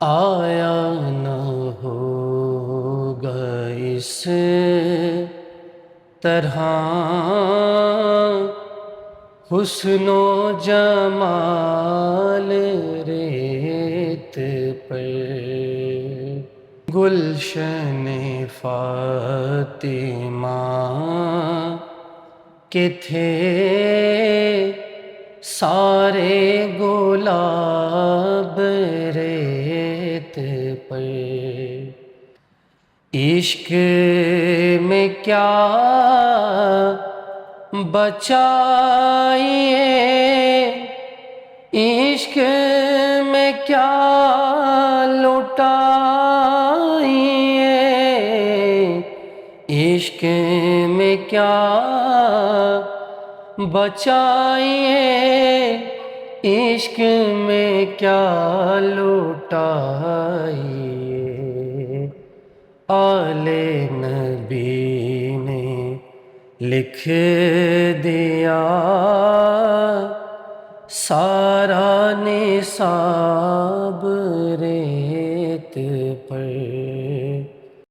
آیا نہ ہوگا اس طرح حسن و جمال ریت پر، گلشن فاطمہ کے تھے سارے گلاب ریت پر۔ عشق میں کیا بچائیے، عشق میں کیا لٹائیے، عشق میں کیا بچائیے، عشق میں کیا لٹائیے۔ آل نبی نے لکھ دیا سارا نصاب ریت پر۔